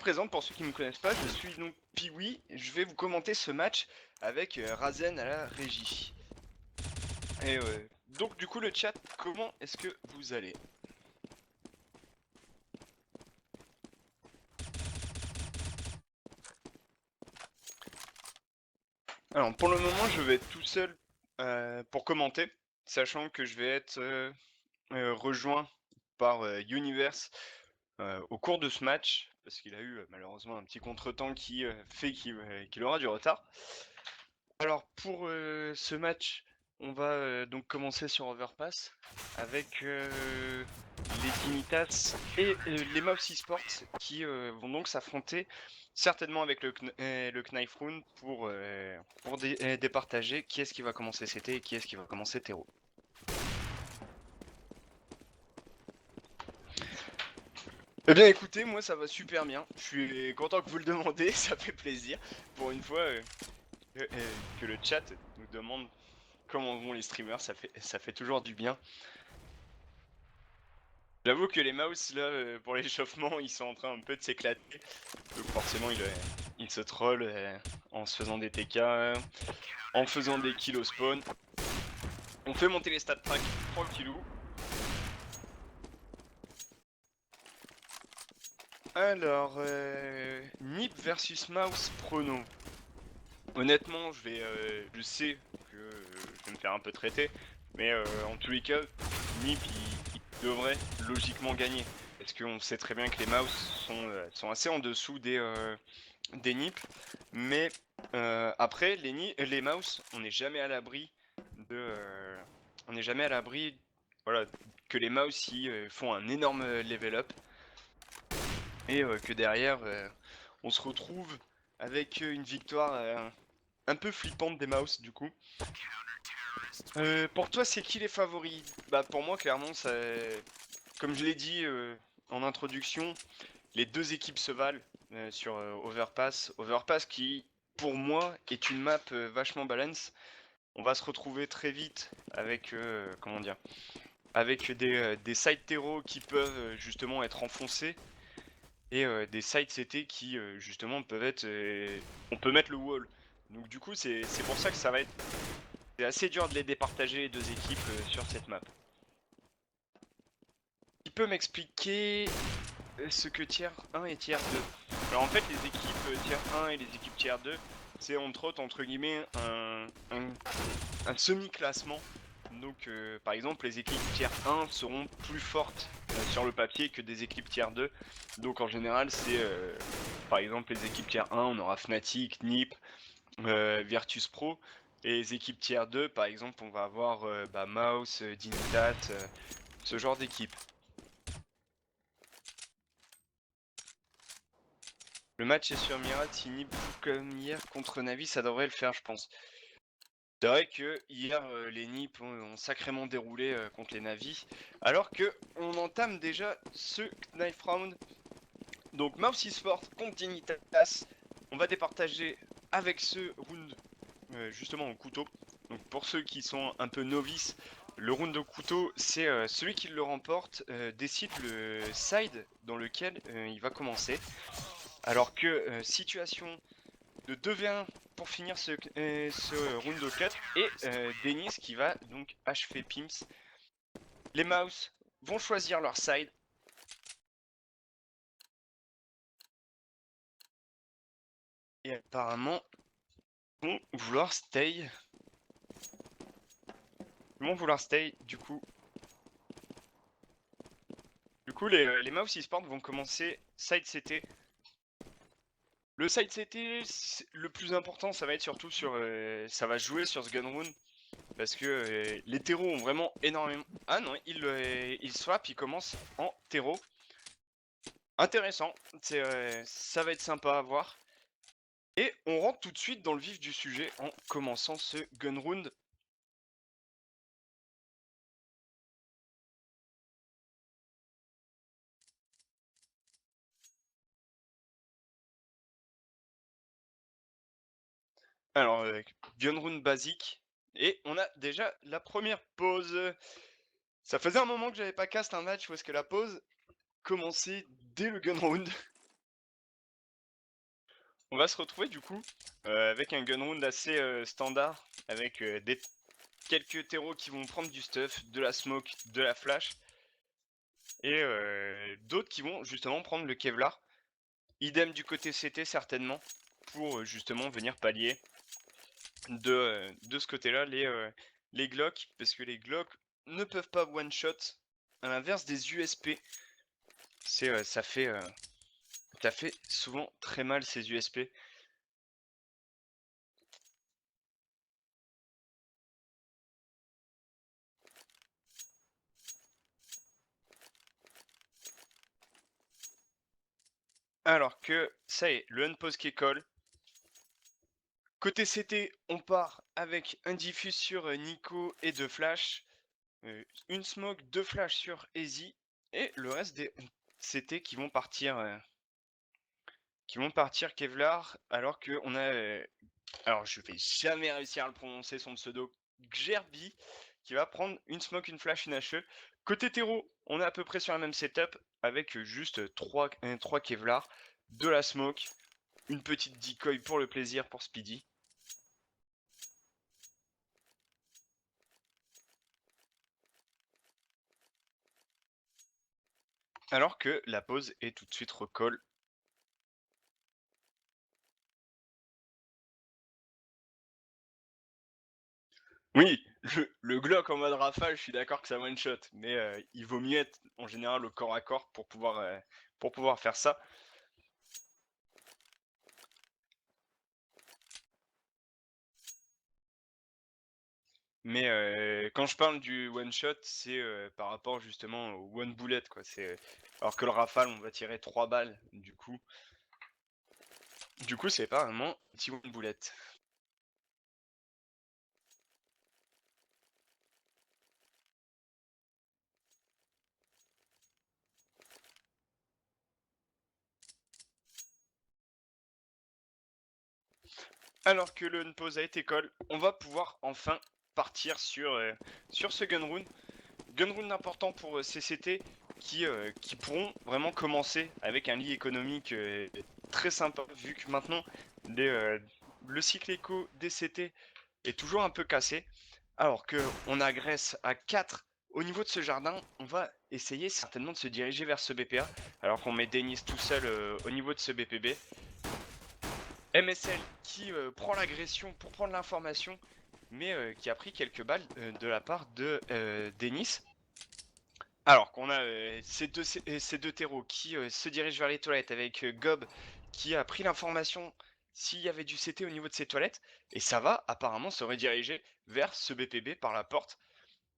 présente pour ceux qui ne me connaissent pas, je suis donc Piwi, je vais vous commenter ce match avec Razen à la régie. Et donc du coup le chat, comment est-ce que vous allez? Alors pour le moment je vais être tout seul pour commenter, sachant que je vais être rejoint par Universe au cours de ce match, parce qu'il a eu malheureusement un petit contretemps qui fait qu'il aura du retard. Alors pour ce match, on va donc commencer sur Overpass avec les Dignitas et les Mouse Esports qui vont donc s'affronter certainement avec le Knife Round pour départager qui est-ce qui va commencer CT et qui est-ce qui va commencer Tero. Eh bien écoutez, moi ça va super bien, je suis content que vous le demandez, ça fait plaisir pour une fois que le chat nous demande comment vont les streamers, ça fait toujours du bien. J'avoue que les mouse là, pour l'échauffement, ils sont en train un peu de s'éclater. Donc forcément, ils se trollent en se faisant des TK, en faisant des kills au spawn. On fait monter les stats track tranquillou. Alors, Nip versus Mouse Prono. Honnêtement, je sais que je vais me faire un peu traiter, mais en tous les cas, Nip il devrait logiquement gagner. Parce qu'on sait très bien que les mouse sont assez en dessous des Nip, mais après les mouse, on n'est jamais à l'abri on n'est jamais à l'abri, voilà, que les mouse font un énorme level up et que derrière on se retrouve avec une victoire un peu flippante des mouse du coup. Pour toi, c'est qui les favoris? Bah pour moi, clairement, comme je l'ai dit en introduction, les deux équipes se valent sur Overpass. Overpass qui, pour moi, est une map vachement balance. On va se retrouver très vite avec, comment dire, avec des side terreaux qui peuvent justement être enfoncés et des side CT qui justement peuvent être, on peut mettre le wall. Donc du coup, c'est pour ça que c'est assez dur de les départager les deux équipes sur cette map. Tu peux m'expliquer ce que tier 1 et tier 2? Alors en fait les équipes tier 1 et les équipes tier 2, c'est entre guillemets un semi-classement. Donc par exemple les équipes tier 1 seront plus fortes sur le papier que des équipes tier 2. Donc en général c'est par exemple les équipes tier 1 on aura Fnatic, Nip, Virtus Pro. Et les équipes tier 2 par exemple on va avoir Mouse, Dignitat, ce genre d'équipe. Le match est sur Mirage, si Nip joue comme hier contre Navi, ça devrait le faire, je pense. C'est vrai que hier, les Nip ont sacrément déroulé contre les Navi, alors que on entame déjà ce Knife Round. Donc Mouse Esports contre Dignitas, on va départager avec ce round justement au couteau. Donc pour ceux qui sont un peu novices, le round au couteau, c'est celui qui le remporte décide le side dans lequel il va commencer. Alors que situation de 2v1 pour finir ce round au cut et Denis qui va donc achever Pimps. Les mouse vont choisir leur side. Et apparemment vont vouloir stay. Ils vont vouloir stay du coup. Du coup les mouse esports vont commencer side CT. Le side CT, le plus important, ça va être surtout sur, ça va jouer sur ce gun round parce que les terreaux ont vraiment énormément. Ah non, il swap, il commence en terreau. Intéressant, ça va être sympa à voir. Et on rentre tout de suite dans le vif du sujet en commençant ce gun round. Alors, gun round basique. Et on a déjà la première pause. Ça faisait un moment que j'avais pas cast un match où est-ce que la pause commençait dès le gun round. On va se retrouver du coup avec un gun round assez standard, avec quelques terreaux qui vont prendre du stuff, de la smoke, de la flash, et d'autres qui vont justement prendre le Kevlar. Idem du côté CT certainement, pour justement venir pallier de ce côté-là les Glock, parce que les Glock ne peuvent pas one-shot, à l'inverse des USP. Ça fait souvent très mal ces USP. Alors que ça y est, le unpause qui colle. Côté CT, on part avec un diffuse sur Nico et 2 flash, une smoke, 2 flash sur Easy, et le reste des CT qui vont partir Kevlar, alors que on a, alors je vais jamais réussir à le prononcer, son pseudo, Gerbi, qui va prendre une smoke, une flash, une HE. Côté terreau, on est à peu près sur la même setup, avec juste 3 Kevlar, de la smoke, une petite decoy pour le plaisir pour Speedy. Alors que la pause est tout de suite recolle. Oui, le Glock en mode rafale, je suis d'accord que ça one shot, mais il vaut mieux être en général au corps à corps pour pouvoir faire ça. Mais quand je parle du one shot, c'est par rapport justement au one bullet, quoi. Alors que le rafale, on va tirer 3 balles, du coup c'est pas vraiment petit one bullet. Alors que le pause a été call, on va pouvoir enfin partir sur ce gun run. Gun run important pour CCT qui pourront vraiment commencer avec un lit économique très sympa, vu que maintenant le cycle éco des CT est toujours un peu cassé. Alors que on agresse à 4 au niveau de ce jardin, on va essayer certainement de se diriger vers ce BPA, alors qu'on met Denis tout seul au niveau de ce BPB. MSL qui prend l'agression pour prendre l'information, mais qui a pris quelques balles de la part de Denis. Alors qu'on a ces deux terreaux qui se dirigent vers les toilettes avec Gob qui a pris l'information s'il y avait du CT au niveau de ses toilettes, et ça va apparemment se rediriger vers ce BPB par la porte.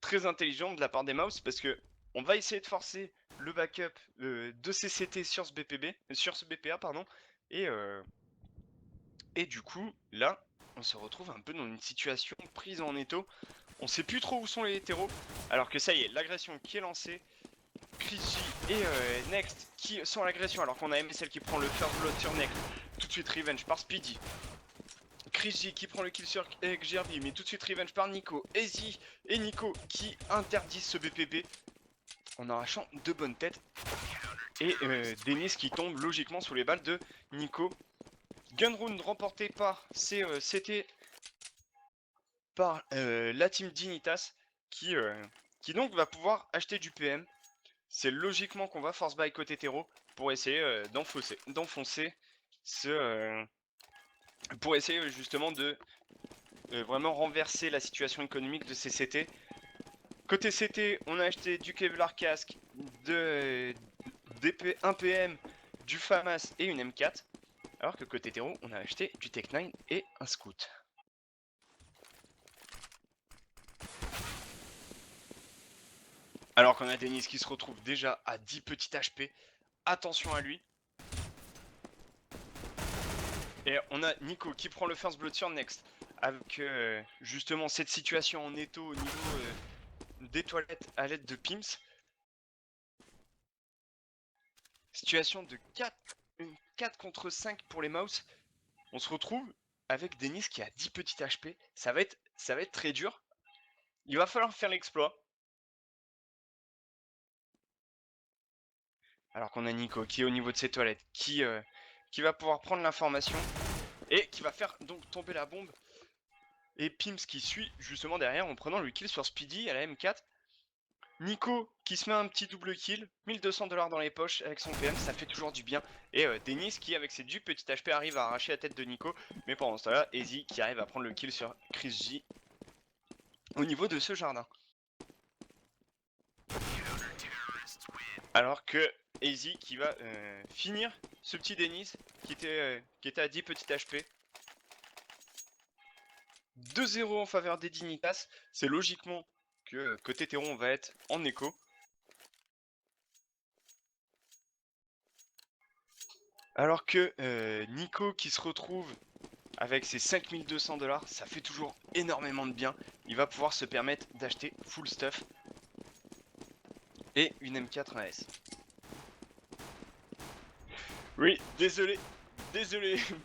Très intelligent de la part des Mouse, parce que on va essayer de forcer le backup de ces CT sur ce BPB, sur ce BPA pardon, et, euh, et du coup là on se retrouve un peu dans une situation prise en étau. On sait plus trop où sont les hétéros, alors que ça y est, l'agression qui est lancée. Chris G et Next qui sont à l'agression, alors qu'on a MSL qui prend le first blood sur Next. Tout de suite revenge par Speedy. Chris G qui prend le kill sur Gerby, mais tout de suite revenge par Nico. Easy et Nico qui interdisent ce BPB en arrachant de bonnes têtes. Et Denis qui tombe logiquement sous les balles de Nico. Gunround remporté par c'était par la team Dignitas qui donc va pouvoir acheter du PM. C'est logiquement qu'on va force buy côté terreau pour essayer d'enfoncer ce pour essayer justement de vraiment renverser la situation économique de ces CT. Côté CT, on a acheté du Kevlar casque, de un PM, du FAMAS et une M4, alors que côté terreau, on a acheté du Tech 9 et un Scout. Alors qu'on a Denis qui se retrouve déjà à 10 petits HP, attention à lui. Et on a Nico qui prend le first blood sur Next, avec justement cette situation en étau au niveau des toilettes à l'aide de Pims. Situation de 4 contre 5 pour les Mouse. On se retrouve avec Denis qui a 10 petits HP. Ça va être très dur. Il va falloir faire l'exploit. Alors qu'on a Nico qui est au niveau de ses toilettes, qui va pouvoir prendre l'information et qui va faire donc tomber la bombe. Et Pims qui suit justement derrière en prenant le kill sur Speedy à la M4. Nico qui se met un petit double kill, 1200$ dans les poches avec son PM, ça fait toujours du bien. Et Denis qui avec ses du petits HP arrive à arracher la tête de Nico. Mais pendant ce temps-là, Easy qui arrive à prendre le kill sur Chris J au niveau de ce jardin. Alors que Easy qui va finir ce petit Denis qui était à 10 petits HP. 2-0 en faveur des Dignitas. C'est logiquement que côté terreau on va être en écho. Alors que Nico qui se retrouve avec ses 5200$, ça fait toujours énormément de bien. Il va pouvoir se permettre d'acheter full stuff et une M4 AS. Oui, désolé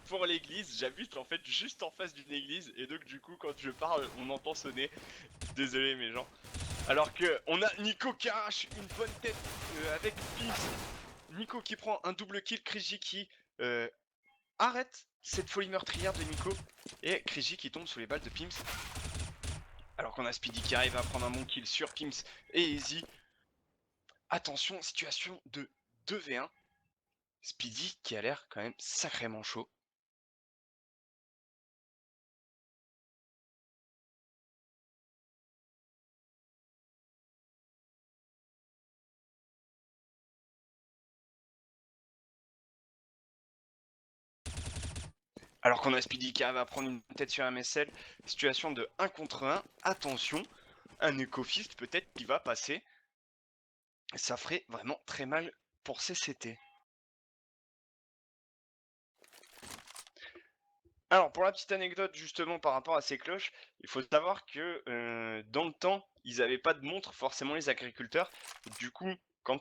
pour l'église, j'habite en fait juste en face d'une église et donc du coup quand je parle on entend sonner. Désolé mes gens. Alors que on a Nico qui arrache une bonne tête avec Pims. Nico qui prend un double kill, Kriji qui arrête cette folie meurtrière de Nico et Kriji qui tombe sous les balles de Pims. Alors qu'on a Speedy qui arrive à prendre un bon kill sur Pims et Easy. Attention, situation de 2v1. Speedy qui a l'air quand même sacrément chaud. Alors qu'on a Speedy qui arrive à prendre une tête sur MSL. Situation de 1 contre 1. Attention, un Ecofist peut-être qui va passer. Ça ferait vraiment très mal pour CCT. Alors pour la petite anecdote justement par rapport à ces cloches, il faut savoir que dans le temps, ils n'avaient pas de montre forcément les agriculteurs. Du coup, quand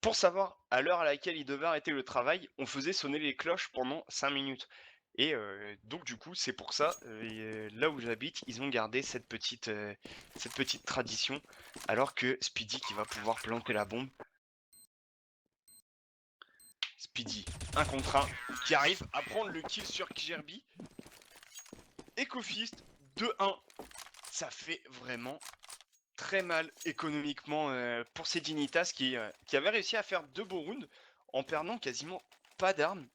pour savoir à l'heure à laquelle ils devaient arrêter le travail, on faisait sonner les cloches pendant 5 minutes. Et donc du coup, c'est pour ça, là où j'habite, ils ont gardé cette petite tradition, alors que Speedy qui va pouvoir planter la bombe. Speedy, 1 contre 1, qui arrive à prendre le kill sur Kijerby. Ecofist, 2-1. Ça fait vraiment très mal économiquement pour ces Dignitas qui avaient réussi à faire 2 beaux rounds en perdant quasiment pas d'armes.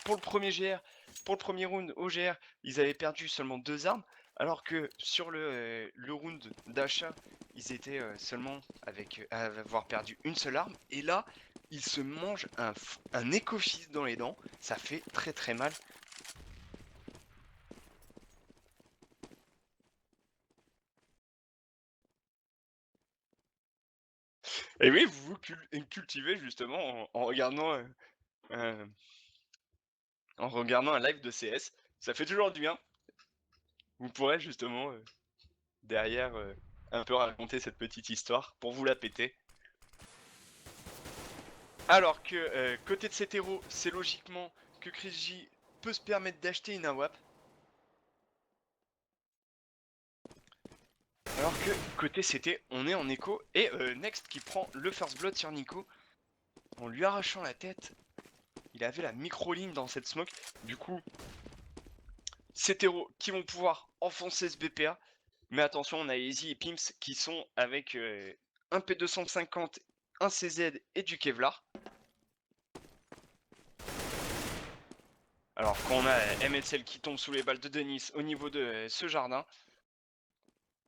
Pour le premier GR, pour le premier round au GR, ils avaient perdu seulement 2 armes, alors que sur le round d'achat, ils étaient seulement à avoir perdu une seule arme. Et là, ils se mangent un Ecofist dans les dents. Ça fait très très mal. Et oui, vous cultivez justement euh, en regardant un live de CS. Ça fait toujours du bien. Vous pourrez justement derrière un peu raconter cette petite histoire pour vous la péter. Alors que côté de cet héros, c'est logiquement que Chris J peut se permettre d'acheter une AWAP. Alors que côté CT, on est en écho et Next qui prend le first blood sur Nico en lui arrachant la tête. Il avait la micro-ligne dans cette smoke. Du coup, ces héros qui vont pouvoir enfoncer ce BPA. Mais attention, on a Easy et Pims qui sont avec un P250, un CZ et du Kevlar. Alors quand on a MSL qui tombe sous les balles de Denis au niveau de ce jardin,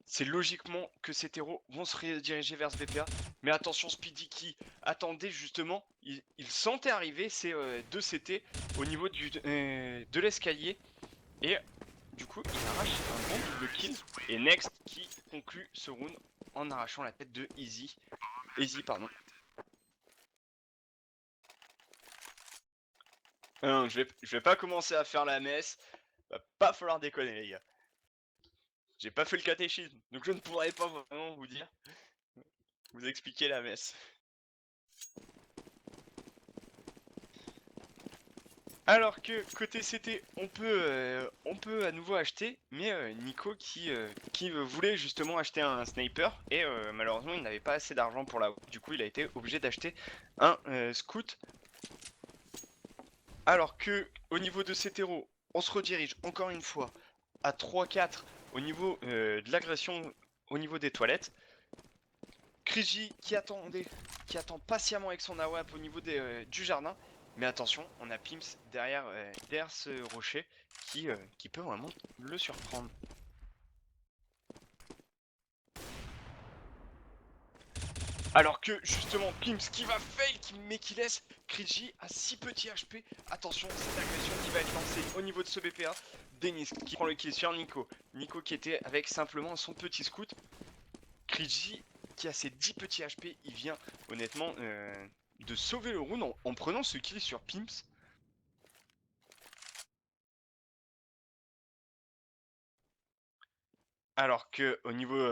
c'est logiquement que ces héros vont se rediriger vers ce BPA. Mais attention, Speedy qui attendait justement, il sentait arriver ces 2 CT au niveau de l'escalier. Et du coup, il arrache un bon double kill. Et Next qui conclut ce round en arrachant la tête de Easy. Easy, pardon. Non, je vais pas commencer à faire la messe. Va pas falloir déconner, les gars. J'ai pas fait le catéchisme, donc je ne pourrais pas vraiment vous dire, vous expliquer la messe. Alors que côté CT, on peut à nouveau acheter, mais Nico qui voulait justement acheter un sniper et malheureusement il n'avait pas assez d'argent pour la. Du coup, il a été obligé d'acheter un scout. Alors que au niveau de ces terreaux, on se redirige encore une fois à 3-4 au niveau de l'agression au niveau des toilettes. Kriji qui attend patiemment avec son AWAP au niveau du jardin. Mais attention, on a Pims derrière ce rocher qui peut vraiment le surprendre. Alors que justement Pims qui va fail mais qui laisse Kriji à 6 petits HP. Attention, cette agression qui va être lancée au niveau de ce BPA. Denis qui prend le kill sur Nico. Nico qui était avec simplement son petit scout. Kriji qui a ses 10 petits HP, il vient honnêtement de sauver le round en prenant ce kill sur Pims. Alors que au niveau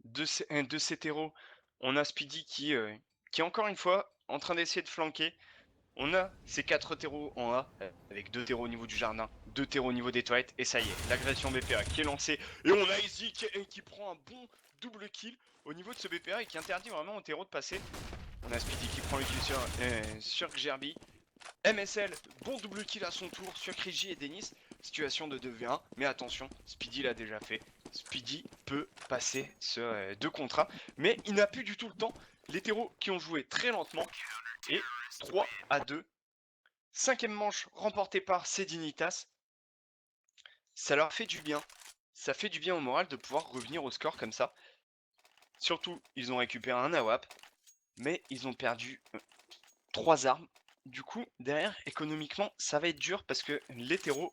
de ces terreaux, on a Speedy qui est encore une fois en train d'essayer de flanquer. On a ces 4 terreaux en A, avec 2 terreaux au niveau du jardin, 2 terreaux au niveau des toilettes, et ça y est, l'agression BPA qui est lancée. Et on a Easy qui prend un bon double kill au niveau de ce BPA et qui interdit vraiment au terreau de passer. On a Speedy qui prend le kill sur Gerby. MSL, bon double kill à son tour sur Kriji et Denis. Situation de 2v1, mais attention, Speedy l'a déjà fait. Speedy peut passer ce 2 contre 1, mais il n'a plus du tout le temps. Les terreaux qui ont joué très lentement, et 3-2. 5ème manche remportée par Sedinitas. Ça leur fait du bien. Ça fait du bien au moral de pouvoir revenir au score comme ça. Surtout, ils ont récupéré un AWAP, mais ils ont perdu 3 armes. Du coup, derrière, économiquement, ça va être dur parce que les terreaux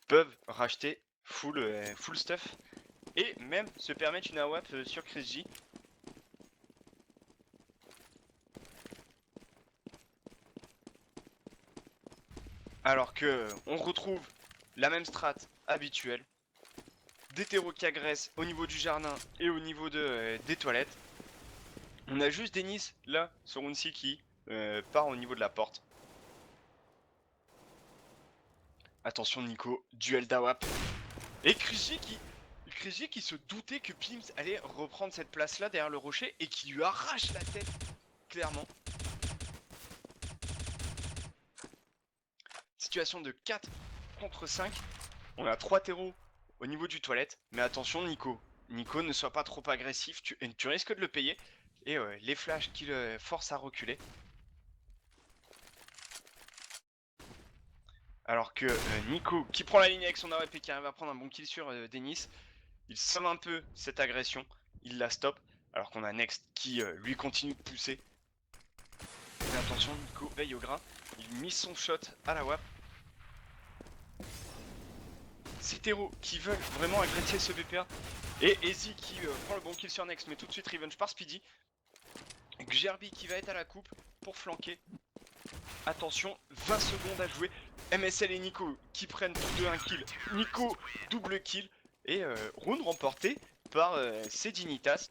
peuvent racheter full stuff et même se permettre une AWAP sur Chris. Alors que on retrouve la même strat habituelle. Des terreaux qui agressent au niveau du jardin et au niveau des toilettes. On a juste Denis là sur Unsi qui part au niveau de la porte. Attention Nico, duel d'AWAP. Et Kriji qui se doutait que Pims allait reprendre cette place là derrière le rocher et qui lui arrache la tête, clairement. Situation de 4 contre 5. On a 3 terreaux au niveau du toilette. Mais attention Nico. Nico, ne sois pas trop agressif, tu risques de le payer. Et les flashs qui le forcent à reculer. Alors que Nico, qui prend la ligne avec son AWP et qui arrive à prendre un bon kill sur Denis, il sauve un peu cette agression, il la stoppe. Alors qu'on a Next qui lui continue de pousser. Mais attention, Nico veille au grain, il mise son shot à la WAP. C'est Tero qui veulent vraiment agresser ce BPA. Et Easy qui prend le bon kill sur Next, mais tout de suite revenge par Speedy. Gerby qui va être à la coupe pour flanquer. Attention, 20 secondes à jouer. MSL et Nico qui prennent tous deux un kill. Nico, double kill. Et round remporté par Sedinitas.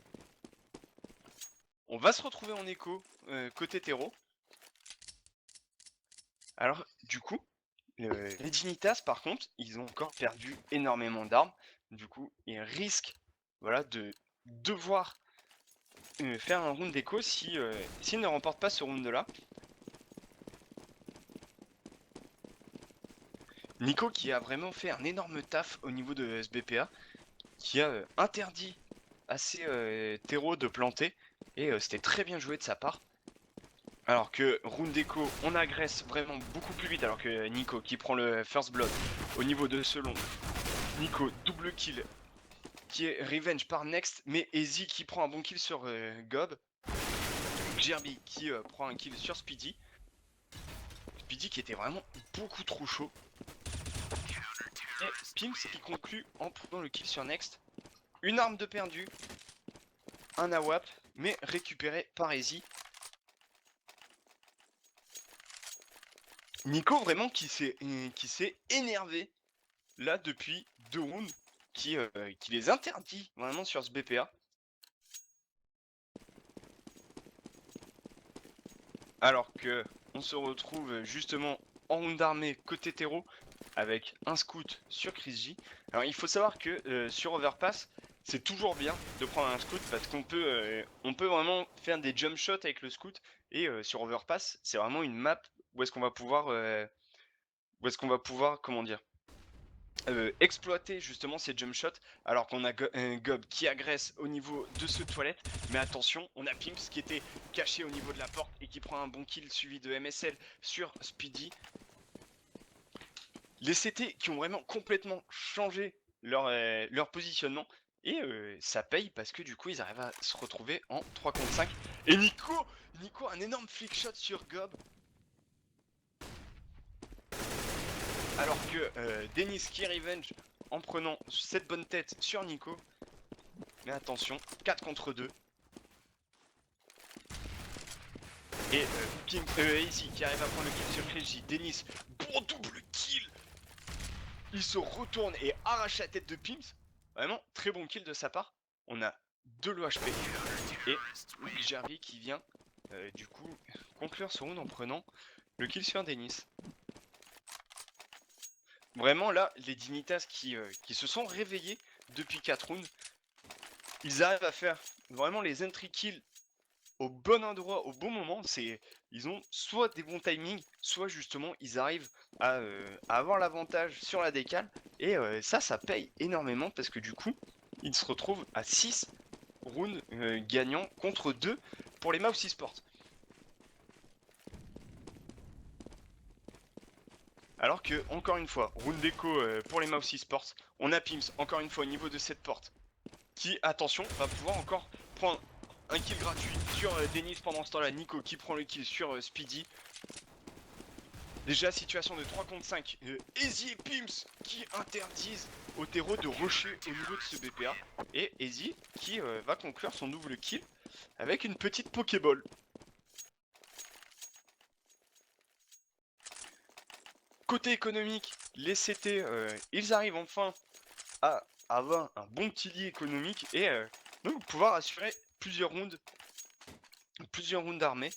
On va se retrouver en écho côté Tero. Alors, du coup, les Dignitas, par contre, ils ont encore perdu énormément d'armes. Du coup, ils risquent voilà, de devoir faire un round d'écho s'ils ne remportent pas ce round-là. Nico qui a vraiment fait un énorme taf au niveau de SBPA, qui a interdit à ses terreaux de planter, et c'était très bien joué de sa part. Alors que round d'écho, on agresse vraiment beaucoup plus vite, alors que Nico qui prend le first blood au niveau de ce long. Nico, double kill, qui est revenge par Next, mais Easy qui prend un bon kill sur Gob. Gerby qui prend un kill sur Speedy. Speedy qui était vraiment beaucoup trop chaud. Et Pims qui conclut en prenant le kill sur Next. Une arme de perdu, un AWAP, mais récupéré par Easy. Nico vraiment qui s'est énervé là depuis 2 rounds, qui les interdit vraiment sur ce BPA. Alors que on se retrouve justement en round d'armée côté terreau avec un scout sur Chris J. Alors il faut savoir que sur Overpass, c'est toujours bien de prendre un scout parce qu'on peut vraiment faire des jump shots avec le scout. Et sur Overpass, c'est vraiment une map où est-ce qu'on va pouvoir où est-ce qu'on va pouvoir, comment dire, exploiter justement ces jump shots, alors qu'on a Gob qui agresse au niveau de ce toilette. Mais attention, on a Pimps qui était caché au niveau de la porte et qui prend un bon kill suivi de MSL sur Speedy. Les CT qui ont vraiment complètement changé leur positionnement. Et ça paye parce que du coup ils arrivent à se retrouver en 3 contre 5. Et Nico, un énorme flick shot sur Gob. Alors que Dennis qui revenge en prenant cette bonne tête sur Nico. Mais attention, 4 contre 2. Et Easy qui arrive à prendre le kill sur Crazy. Dennis, bon double kill. Il se retourne et arrache la tête de Pimps. Vraiment, très bon kill de sa part. On a de l'OHP. Et Jarvie qui vient du coup conclure ce round en prenant le kill sur Dennis. Vraiment là, les Dignitas qui se sont réveillés depuis 4 rounds, ils arrivent à faire vraiment les entry kills au bon endroit, au bon moment. Ils ont soit des bons timings, soit justement ils arrivent à avoir l'avantage sur la décale. Et ça paye énormément parce que du coup, ils se retrouvent à 6 rounds gagnants contre 2 pour les Mouse Esports. Alors que, encore une fois, round d'écho pour les Mouse Esports, on a Pimps, encore une fois, au niveau de cette porte, qui, attention, va pouvoir encore prendre un kill gratuit sur Dennis pendant ce temps-là. Nico qui prend le kill sur Speedy. Déjà, situation de 3 contre 5. Easy et Pimps qui interdisent au terreau de rusher au niveau de ce BPA. Et Easy qui va conclure son double kill avec une petite Pokéball. Côté économique, les CT, ils arrivent enfin à avoir un bon pilier économique et donc pouvoir assurer plusieurs rounds d'armée.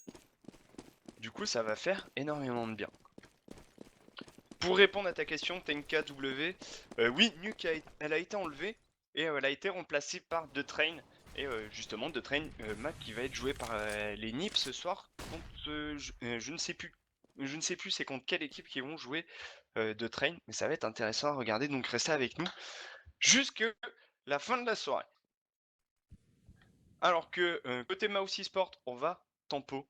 Du coup, ça va faire énormément de bien. Pour répondre à ta question, TNKW, oui, Nuke elle a été enlevée et elle a été remplacée par The Train. Et justement, The Train, map qui va être joué par les Nips ce soir. Contre, je ne sais plus. Je ne sais plus c'est contre quelle équipe qui vont jouer The Train, mais ça va être intéressant à regarder, donc restez avec nous jusque la fin de la soirée. Alors que côté Mouse Esport, on va tempo.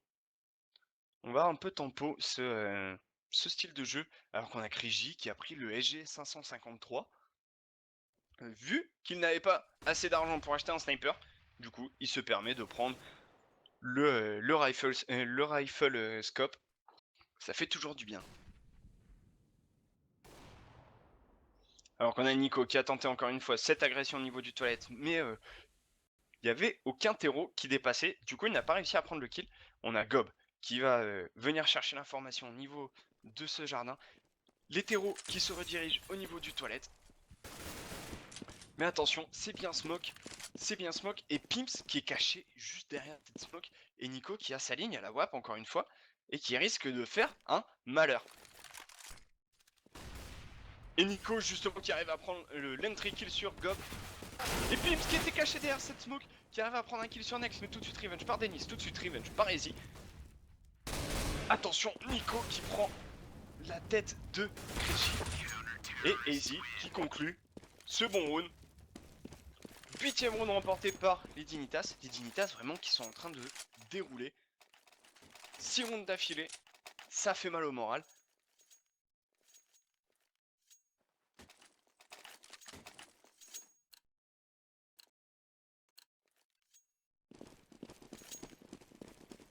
On va un peu tempo ce style de jeu, alors qu'on a Kriji qui a pris le SG 553. Vu qu'il n'avait pas assez d'argent pour acheter un sniper, du coup, il se permet de prendre le rifle scope. Ça fait toujours du bien. Alors qu'on a Nico qui a tenté encore une fois cette agression au niveau du toilette, mais il n'y avait aucun terreau qui dépassait. Du coup, il n'a pas réussi à prendre le kill. On a Gob qui va venir chercher l'information au niveau de ce jardin. Les terreaux qui se redirigent au niveau du toilette. Mais attention, c'est bien Smoke. C'est bien Smoke. Et Pimps qui est caché juste derrière cette Smoke. Et Nico qui a sa ligne à la WAP encore une fois. Et qui risque de faire un malheur. Et Nico justement qui arrive à prendre l'entry kill sur Gob. Et Pimps qui était caché derrière cette Smoke. Qui arrive à prendre un kill sur Nex. Mais tout de suite revenge par Dennis. Tout de suite revenge par Easy. Attention, Nico qui prend la tête de Krejci. Et Easy qui conclut ce bon round. 8ème round remporté par les Dignitas. Les Dignitas vraiment qui sont en train de dérouler. 6 rounds d'affilée. Ça fait mal au moral.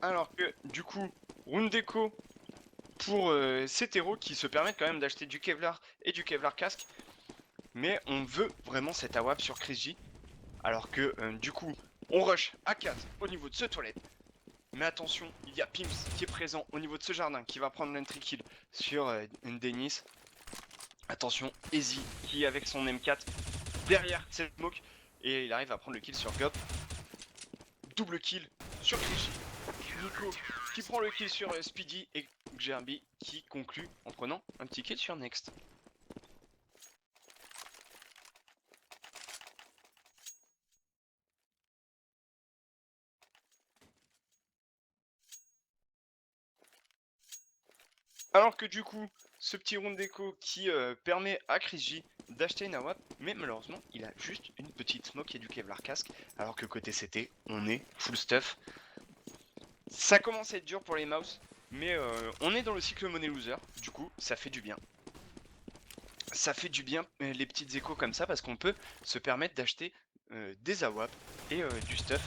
Alors que du coup, round d'écho pour ces terreaux qui se permettent quand même d'acheter du Kevlar et du Kevlar casque. Mais on veut vraiment cet AWAP sur Krejci. Alors que du coup, on rush à 4 au niveau de ce toilette. Mais attention, il y a Pimps qui est présent au niveau de ce jardin qui va prendre l'entry kill sur une Dennis. Attention, Easy qui avec son M4 derrière cette smoke et il arrive à prendre le kill sur Gop. Double kill sur Krejci. Nico qui prend le kill sur Speedy et Gerby qui conclut en prenant un petit kill sur Next. Alors que du coup, ce petit round d'écho qui permet à Chris J d'acheter une AWP, mais malheureusement il a juste une petite smoke et du Kevlar casque, alors que côté CT on est full stuff. Ça commence à être dur pour les mouse, mais on est dans le cycle money loser, du coup ça fait du bien. Ça fait du bien les petites échos comme ça parce qu'on peut se permettre d'acheter des AWP et du stuff.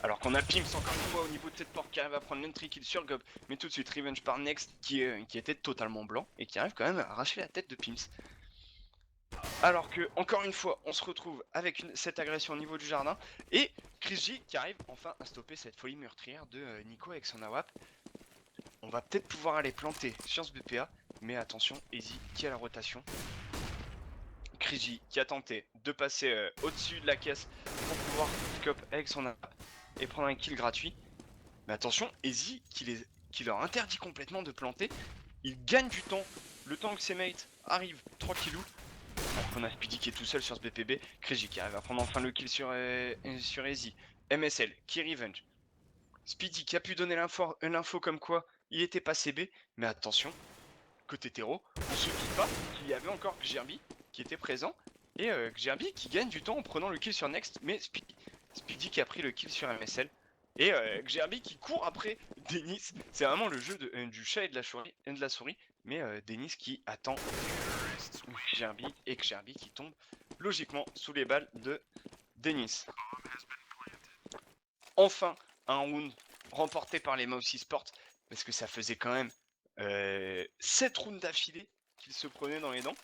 Alors qu'on a Pims encore une fois au niveau de cette porte qui arrive à prendre l'entry kill sur Gob, mais tout de suite Revenge par Next qui était totalement blanc et qui arrive quand même à arracher la tête de Pims. Alors que, encore une fois, on se retrouve avec cette agression au niveau du jardin et Chris J qui arrive enfin à stopper cette folie meurtrière de Nico avec son AWP. On va peut-être pouvoir aller planter sur ce BPA, mais attention, Easy qui a la rotation. Chris J qui a tenté de passer au-dessus de la caisse pour pouvoir scope avec son AWP et prendre un kill gratuit. Mais attention, Easy qui leur interdit complètement de planter. Il gagne du temps, le temps que ses mates arrivent tranquillou. Alors qu'on a Speedy qui est tout seul sur ce BPB. Chris J qui arrive à prendre enfin le kill sur Easy. MSL qui revenge. Speedy qui a pu donner l'info comme quoi il était pas CB. Mais attention, côté terreau, on se doute pas qu'il y avait encore Xerbi qui était présent. Et Xerbi qui gagne du temps en prenant le kill sur Next. Mais Speedy qui a pris le kill sur MSL. Et Xerbi qui court après Denis. C'est vraiment le jeu du chat et de la souris. Mais Denis qui attend Xerbi et Xerbi qui tombe logiquement sous les balles de Denis. Enfin, un round remporté par les Mousy Sport. Parce que ça faisait quand même 7 rounds d'affilée qu'ils se prenaient dans les dents.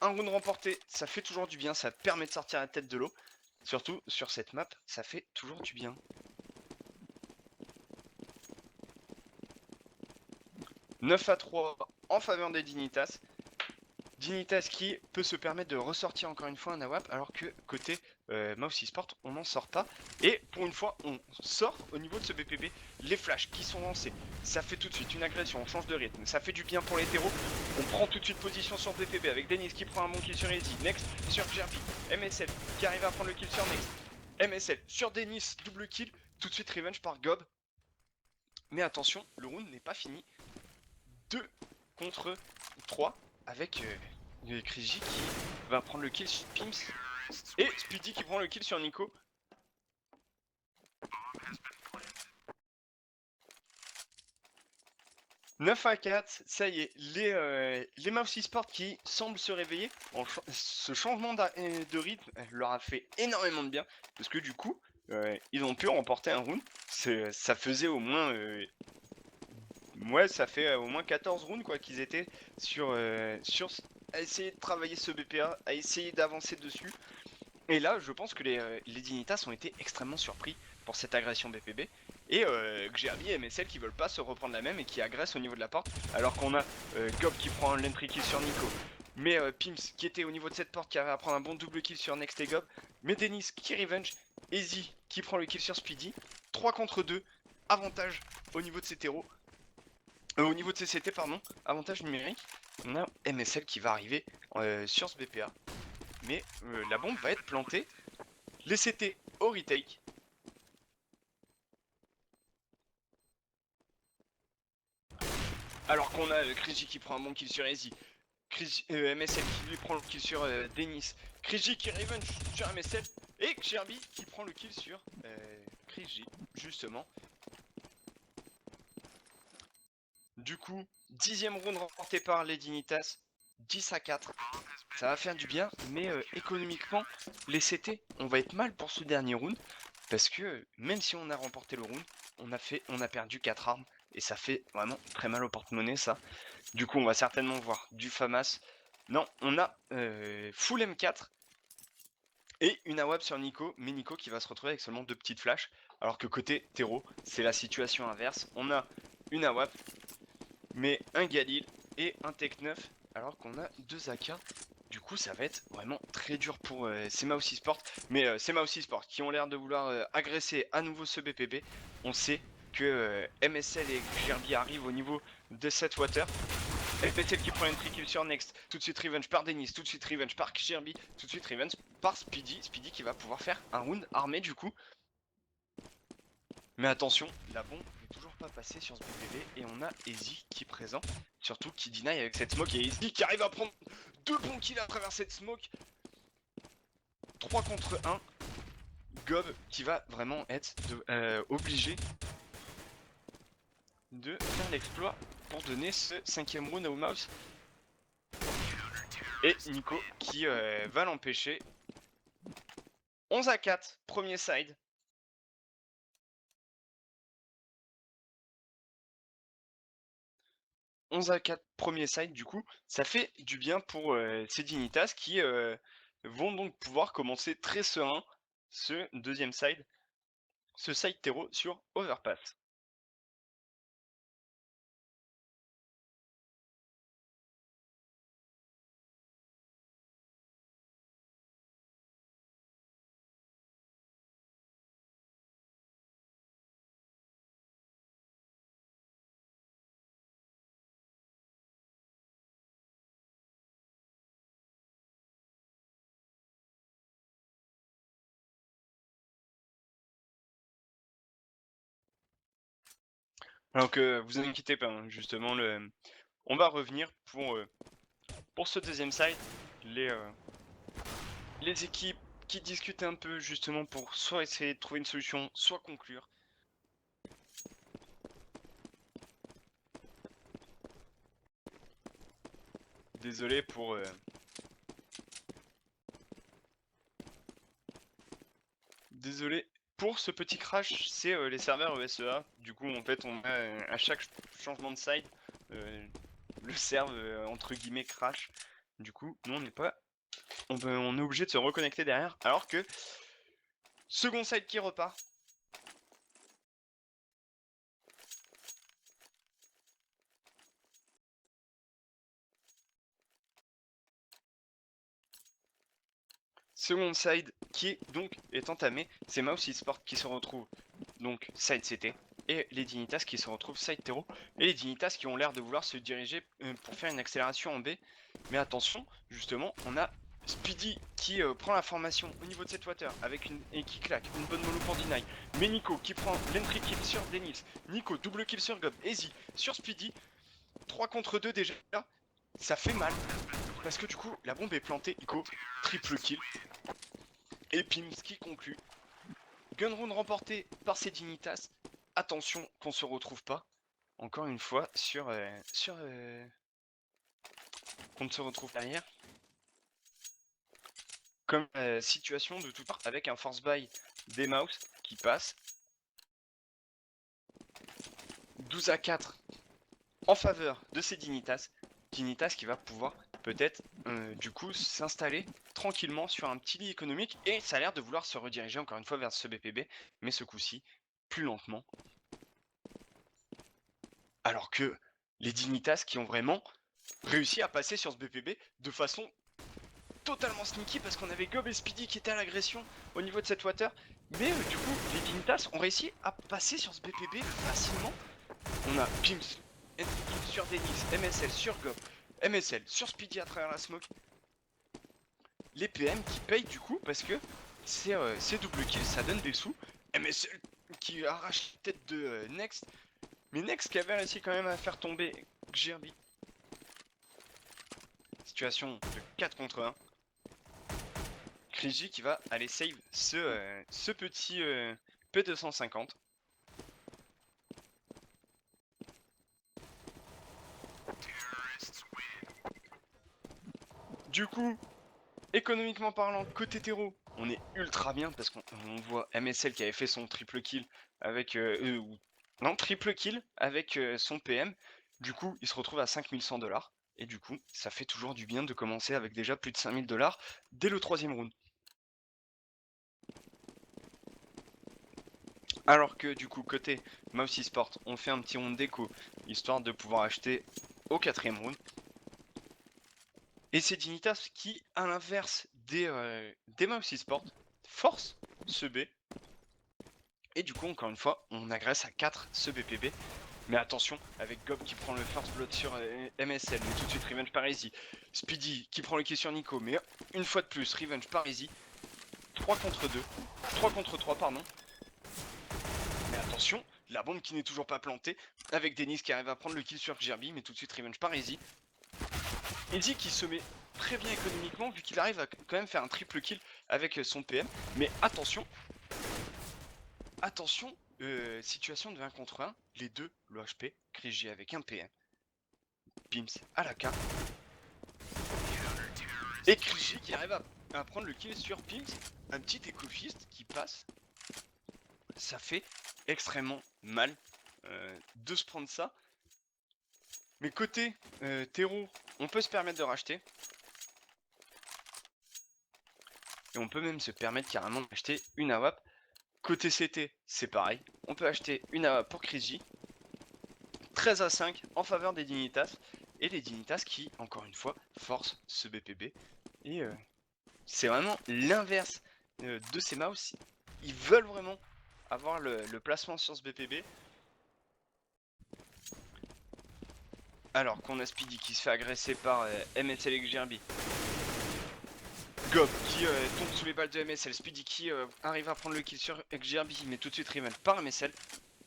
Un round remporté, ça fait toujours du bien. Ça permet de sortir la tête de l'eau. Surtout sur cette map, ça fait toujours du bien. 9-3 en faveur des Dignitas. Dignitas qui peut se permettre de ressortir encore une fois un AWP alors que côté Mousy Sport on n'en sort pas. Et pour une fois on sort au niveau de ce BPB. Les flashs qui sont lancés, ça fait tout de suite une agression, on change de rythme, ça fait du bien pour les terreaux. On prend tout de suite position sur BPB avec Denis qui prend un bon kill sur Easy. Next sur Gerby, MSL qui arrive à prendre le kill sur Next. MSL sur Denis, double kill, tout de suite revenge par Gob. Mais attention, le round n'est pas fini. 2 contre 3 avec Chris J qui va prendre le kill sur Pims et Speedy qui prend le kill sur Nico. « 9-4, ça y est, les Mousy Sport qui semblent se réveiller. Ce changement de rythme leur a fait énormément de bien parce que du coup, ils ont pu remporter un round. Ça faisait au moins ça fait au moins 14 rounds quoi qu'ils étaient à essayer de travailler ce BPA, à essayer d'avancer dessus. Et là, je pense que les Dignitas ont été extrêmement surpris pour cette agression BPB. Et Xerbi et MSL qui veulent pas se reprendre la même et qui agressent au niveau de la porte. Alors qu'on a Gob qui prend l'entry kill sur Nico. Mais Pims qui était au niveau de cette porte qui arrive à prendre un bon double kill sur Next et Gob. Mais Denis qui revenge. Easy qui prend le kill sur Speedy. 3 contre 2. Avantage au niveau de ses terreaux. Au niveau de CCT, pardon, avantage numérique, on a MSL qui va arriver sur ce BPA. Mais la bombe va être plantée. Les CT au retake. Alors qu'on a Chris J qui prend un bon kill sur Easy. MSL qui lui prend le kill sur Denis. Chris J qui revenge sur MSL. Et Xerbi qui prend le kill sur Chris J, justement. Du coup, 10ème round remporté par les Dignitas, 10-4. Ça va faire du bien, mais économiquement, les CT, on va être mal pour ce dernier round. Parce que même si on a remporté le round, on a perdu 4 armes. Et ça fait vraiment très mal au porte-monnaie ça. Du coup, on va certainement voir du FAMAS. Non, on a full M4 et une AWP sur Nico. Mais Nico qui va se retrouver avec seulement 2 petites flashs. Alors que côté Terreau, c'est la situation inverse. On a une AWP, mais un Galil et un Tech 9. Alors qu'on a 2 AK. Du coup, ça va être vraiment très dur pour ces Mousy Sport. Mais ces Mousy Sport qui ont l'air de vouloir agresser à nouveau ce BPB. On sait que MSL et Gerbi arrivent au niveau de cette water. MSL qui prend une kill sur Next. Tout de suite revenge par Denis. Tout de suite revenge par Gerbi. Tout de suite revenge par Speedy. Speedy qui va pouvoir faire un round armé du coup. Mais attention, la bombe est toujours pas passer sur ce BPB et on a Easy qui est présent, surtout qui deny avec cette smoke et Easy qui arrive à prendre 2 bons kills à travers cette smoke. 3 contre 1, Gob qui va vraiment être obligé de faire l'exploit pour donner ce 5ème round au mouse. Et Nico qui va l'empêcher. 11-4, premier side. « 11-4, premier side, du coup, ça fait du bien pour ces Dignitas qui vont donc pouvoir commencer très serein ce deuxième side, ce side terreau sur Overpass. Alors que vous inquiétez pas, hein, justement, on va revenir pour ce deuxième side. Les équipes qui discutent un peu justement pour soit essayer de trouver une solution, soit conclure. Désolé pour ce petit crash, c'est les serveurs ESEA. Du coup, en fait, on a à chaque changement de side, le serve entre guillemets crash. Du coup, nous on n'est pas, on est obligé de se reconnecter derrière. Alors que second side qui repart. Second side qui donc est entamé, c'est Mouse Esports qui se retrouve donc side CT et les Dignitas qui se retrouvent side terreau et les Dignitas qui ont l'air de vouloir se diriger pour faire une accélération en B. Mais attention, justement, on a Speedy qui prend la formation au niveau de cette water avec et qui claque une bonne mollo pour deny. Mais Nico qui prend l'entry kill sur Denils. Nico double kill sur Gob. Easy sur Speedy. 3 contre 2 déjà. Ça fait mal. Parce que du coup, la bombe est plantée. Nico, triple kill. Et Pims qui conclut. Gun round remporté par ces Dignitas. Attention qu'on se retrouve pas, encore une fois, qu'on ne se retrouve derrière. Comme situation de tout part avec un force buy des mouse qui passe. 12-4 en faveur de ces Dignitas. Dignitas qui va pouvoir peut-être du coup s'installer tranquillement sur un petit lit économique et ça a l'air de vouloir se rediriger encore une fois vers ce BPB, mais ce coup-ci plus lentement. Alors que les Dignitas qui ont vraiment réussi à passer sur ce BPB de façon totalement sneaky parce qu'on avait Gob et Speedy qui étaient à l'agression au niveau de cette water. Mais du coup, les Dignitas ont réussi à passer sur ce BPB facilement. On a Pims sur Dennis, MSL sur Gob, MSL sur Speedy à travers la smoke. Les PM qui payent du coup parce que c'est double kill, ça donne des sous. MSL qui arrache la tête de Next. Mais Next qui avait réussi quand même à faire tomber Gerby. Situation de 4 contre 1. Kriji qui va aller save ce petit P250. Du coup, économiquement parlant, côté terreau, on est ultra bien parce qu'on voit MSL qui avait fait son triple kill avec triple kill avec son PM. Du coup, il se retrouve à 5100 $. Et du coup, ça fait toujours du bien de commencer avec déjà plus de 5000 $ dès le 3ème round. Alors que du coup, côté Mouse Esports, on fait un petit round d'écho, histoire de pouvoir acheter au 4ème round. Et c'est Dignitas qui, à l'inverse des Mouse Esports, force ce B. Et du coup, encore une fois, on agresse à 4 ce BPB. Mais attention, avec Gob qui prend le first blood sur MSL, mais tout de suite Revenge par Easy. Speedy qui prend le kill sur Nico, mais une fois de plus, Revenge par Easy. 3 contre 2. 3 contre 3, pardon. Mais attention, la bombe qui n'est toujours pas plantée, avec Denis qui arrive à prendre le kill sur Gerby, mais tout de suite revenge par Easy. Easy qui se met très bien économiquement vu qu'il arrive à quand même faire un triple kill avec son PM, mais attention, situation de 1 contre 1, les deux l'OHP, Krigi avec un PM, Pims à la carte, et Krigi qui arrive à prendre le kill sur Pims, un petit écofist qui passe. Ça fait extrêmement mal de se prendre ça. Mais côté terreau, on peut se permettre de racheter. Et on peut même se permettre carrément d'acheter une AWAP. Côté CT, c'est pareil. On peut acheter une AWAP pour Krigi. 13 à 5 en faveur des Dignitas. Et les Dignitas qui, encore une fois, forcent ce BPB. Et c'est vraiment l'inverse de ces mouse. Ils veulent vraiment avoir le placement sur ce BPB. Alors qu'on a Speedy qui se fait agresser par MSL et Gerby. Gob qui tombe sous les balles de MSL. Speedy qui arrive à prendre le kill sur Gerby, mais tout de suite Riven par MSL.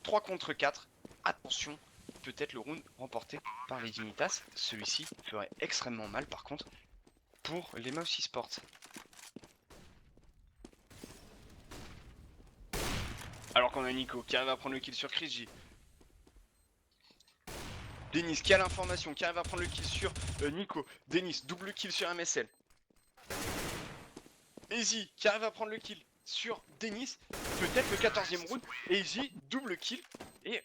3 contre 4. Attention, peut-être le round remporté par les Dignitas. Celui-ci ferait extrêmement mal par contre pour les Mouse eSports. Alors qu'on a Nico qui arrive à prendre le kill sur Krigi. Denis qui a l'information, qui arrive à prendre le kill sur Nico. Denis, double kill sur MSL. Easy qui arrive à prendre le kill sur Denis. Peut-être le 14e round. Easy, double kill. Et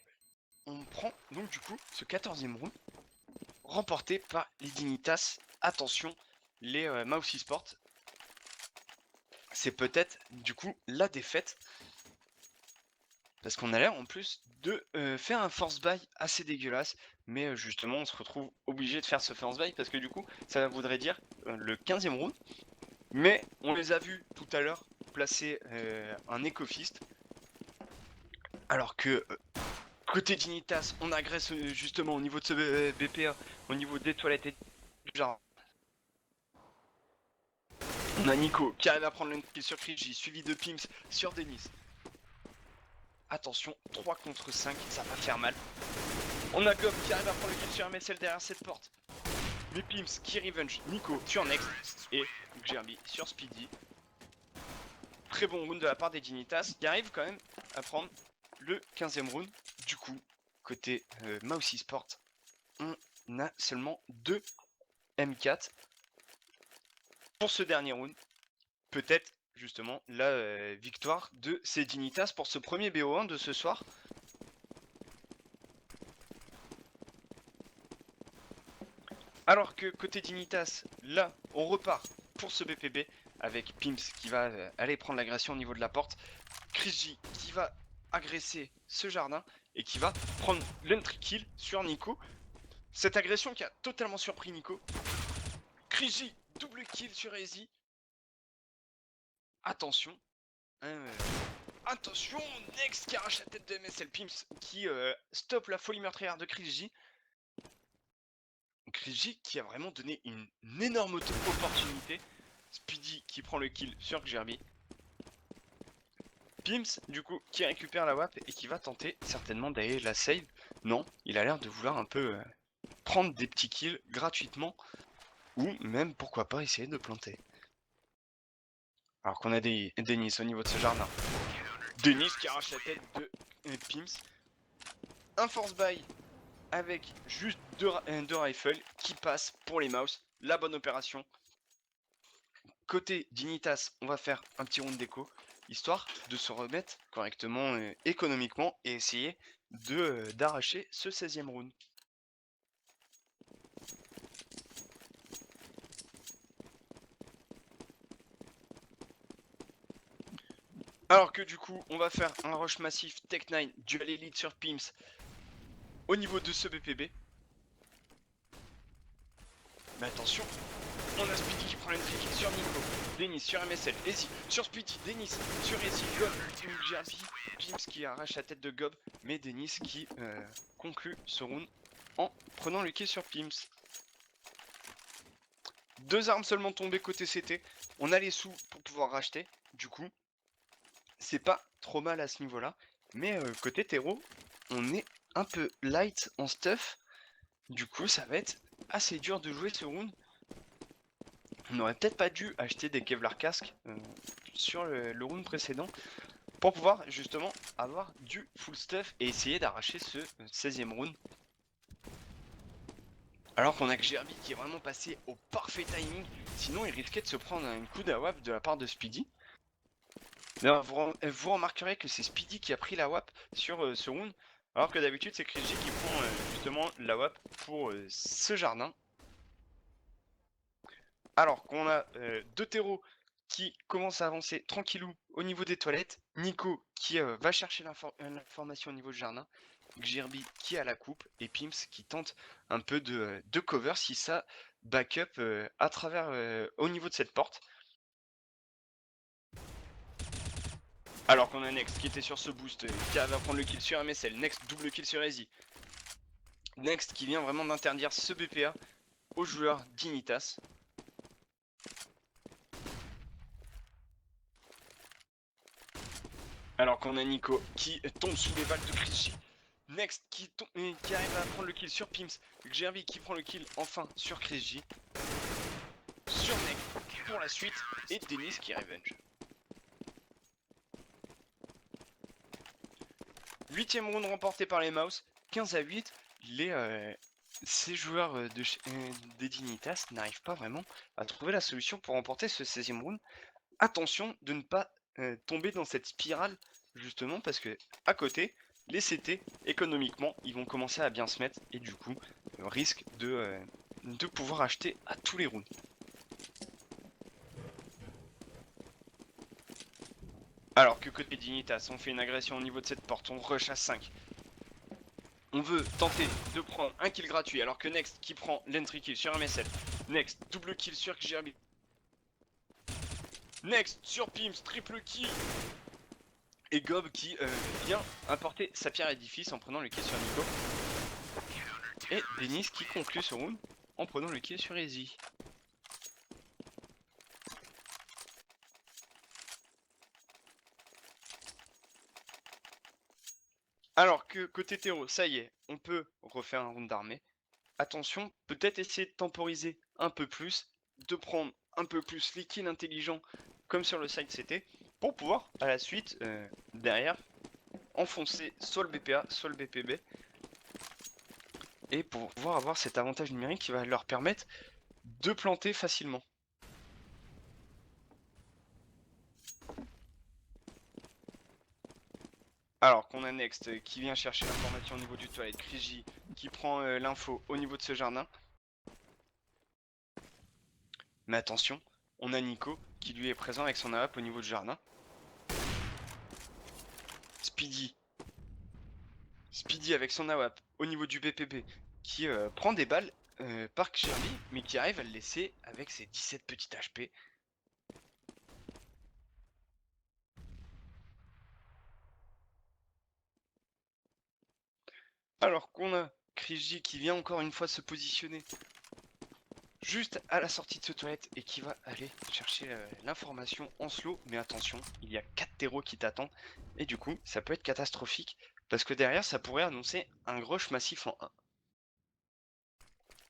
on prend donc du coup ce 14e round remporté par les Dignitas. Attention, les Mouse eSports. C'est peut-être du coup la défaite. Parce qu'on a l'air en plus de faire un force buy assez dégueulasse. Mais justement on se retrouve obligé de faire ce force buy. Parce que du coup ça voudrait dire le 15e round. Mais on les a vus tout à l'heure placer un écofist. Alors que côté Dignitas on agresse justement au niveau de ce BPA. Au niveau des toilettes et du jardin. On a Nico qui arrive à prendre le kill sur Krigi. Suivi de Pims sur Denis. Attention, 3 contre 5, ça va faire mal. On a Gob qui arrive à prendre le kill sur MSL derrière cette porte. Mais Pims qui revenge, Nico sur Next et Gerby sur Speedy. Très bon round de la part des Dignitas qui arrive quand même à prendre le 15e round. Du coup, côté Mouse eSports, on a seulement 2 M4 pour ce dernier round. Peut-être justement la victoire de ces Dignitas pour ce premier BO1 de ce soir. Alors que côté Dignitas, là on repart pour ce BPB avec Pims qui va aller prendre l'agression au niveau de la porte, Krigi qui va agresser ce jardin et qui va prendre l'entry kill sur Nico. Cette agression qui a totalement surpris Nico. Krigi, double kill sur Easy. Attention. Attention, Next qui arrache la tête de MSL. Pims qui stoppe la folie meurtrière de Krigi. Krigi qui a vraiment donné une énorme opportunité. Speedy qui prend le kill sur Gerby. Pims du coup qui récupère la WAP et qui va tenter certainement d'aller la save. Non, il a l'air de vouloir un peu prendre des petits kills gratuitement. Ou même pourquoi pas essayer de planter. Alors qu'on a Denis au niveau de ce jardin. Denis qui arrache la tête de Pims. Un force buy avec juste deux rifles qui passent pour les mouse. La bonne opération. Côté Dignitas, on va faire un petit round d'écho, histoire de se remettre correctement économiquement et essayer d'arracher ce 16e round. Alors que du coup, on va faire un rush massif Tech9 dual elite sur Pims au niveau de ce BPB. Mais attention, on a Speedy qui prend l'entry kill sur Nico, Denis sur MSL, Easy sur Speedy, Denis sur Easy, Gob, Gerby, Pims qui arrache la tête de Gob, mais Denis qui conclut ce round en prenant le kill sur Pims. 2 armes seulement tombées côté CT, on a les sous pour pouvoir racheter, du coup, c'est pas trop mal à ce niveau-là, mais côté terreau, on est un peu light en stuff. Du coup, ça va être assez dur de jouer ce round. On n'aurait peut-être pas dû acheter des Kevlar casques sur le round précédent pour pouvoir justement avoir du full stuff et essayer d'arracher ce 16e round. Alors qu'on a que Gerby qui est vraiment passé au parfait timing, sinon il risquait de se prendre un coup d'AWAP de la part de Speedy. D'ailleurs, vous remarquerez que c'est Speedy qui a pris la WAP sur ce round, alors que d'habitude c'est Crisgy qui prend justement la WAP pour ce jardin. Alors qu'on a deux terreaux qui commencent à avancer tranquillou au niveau des toilettes, Nico qui va chercher l'information au niveau du jardin, Xirby qui a la coupe et Pimps qui tente un peu de cover si ça backup à travers au niveau de cette porte. Alors qu'on a Next qui était sur ce boost, qui va prendre le kill sur MSL, Next double kill sur Easy. Next qui vient vraiment d'interdire ce BPA au joueur Dignitas. Alors qu'on a Nico qui tombe sous les balles de Crisgy. Next qui arrive à prendre le kill sur Pimps. Gerby qui prend le kill enfin sur Crisgy. Sur Next pour la suite. Et Dennis qui revenge. 8ème round remporté par les Mouse. 15-8. Ces joueurs des Dignitas n'arrivent pas vraiment à trouver la solution pour remporter ce 16ème round. Attention de ne pas tomber dans cette spirale justement parce que à côté les CT économiquement ils vont commencer à bien se mettre et du coup risquent de pouvoir acheter à tous les rounds. Alors que côté Dignitas on fait une agression au niveau de cette porte, on rush à 5. On veut tenter de prendre un kill gratuit alors que Next qui prend l'entry kill sur MSL. Next double kill sur Xirby. Next sur Pimps triple kill. Et Gob qui vient apporter sa pierre à l'édifice en prenant le kill sur Nico. Et Dennis qui conclut ce round en prenant le kill sur Easy. Alors que côté terreau, ça y est, on peut refaire un round d'armée. Attention, peut-être essayer de temporiser un peu plus, de prendre un peu plus les kills intelligents comme sur le side CT pour pouvoir à la suite, derrière, enfoncer soit le BPA, soit le BPB et pour pouvoir avoir cet avantage numérique qui va leur permettre de planter facilement. Alors qu'on a Next qui vient chercher l'information au niveau du toilette, Crisgy qui prend l'info au niveau de ce jardin. Mais attention, on a Nico qui lui est présent avec son AWP au niveau du jardin. Speedy avec son AWP au niveau du BPB qui prend des balles par Xirby mais qui arrive à le laisser avec ses 17 petites HP. Alors qu'on a Crisgy qui vient encore une fois se positionner juste à la sortie de ce toilette et qui va aller chercher l'information en slow. Mais attention, il y a 4 terreaux qui t'attendent et du coup ça peut être catastrophique parce que derrière ça pourrait annoncer un rush massif en 1.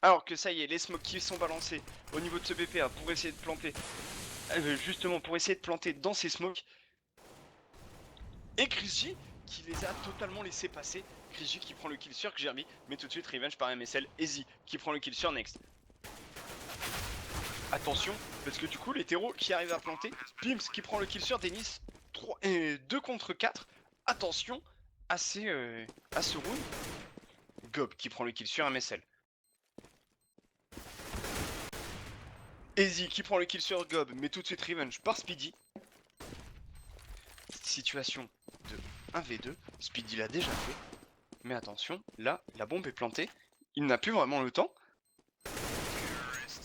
Alors que ça y est, les smokes qui sont balancés au niveau de ce BPA pour essayer de planter, justement pour essayer de planter dans ces smokes. Et Crisgy qui les a totalement laissés passer. Crisgy qui prend le kill sur Xirby, mais tout de suite revenge par MSL. Easy qui prend le kill sur Next. Attention, parce que du coup les terreaux qui arrivent à planter, Pimps qui prend le kill sur Dennis, 2 contre 4, attention à ce round, Gob qui prend le kill sur MSL. Easy qui prend le kill sur Gob, mais tout de suite revenge par Speedy. Situation de 1v2, Speedy l'a déjà fait, mais attention, là la bombe est plantée, il n'a plus vraiment le temps.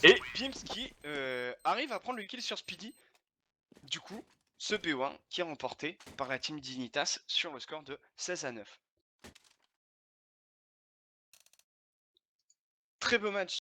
Et Pimps qui arrive à prendre le kill sur Speedy. Du coup, ce BO1 qui est remporté par la team Dignitas sur le score de 16-9. Très beau match